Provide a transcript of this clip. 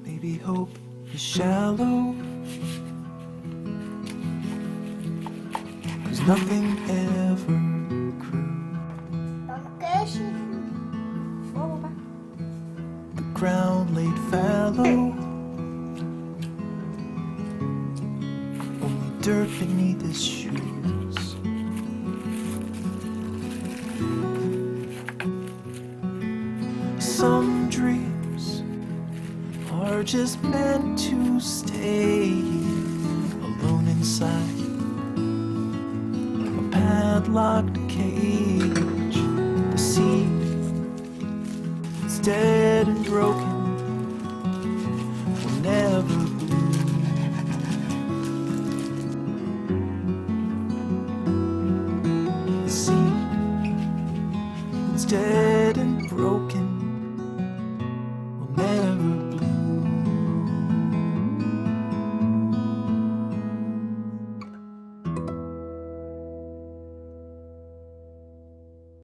Maybe hope is shallow, 'cause nothing ever grew. The ground laid fallow, only dirt beneath his shoes. Some dreams are just meant to stay alone inside a padlocked cage. The seed is dead and broken, will never bloom. The seed is dead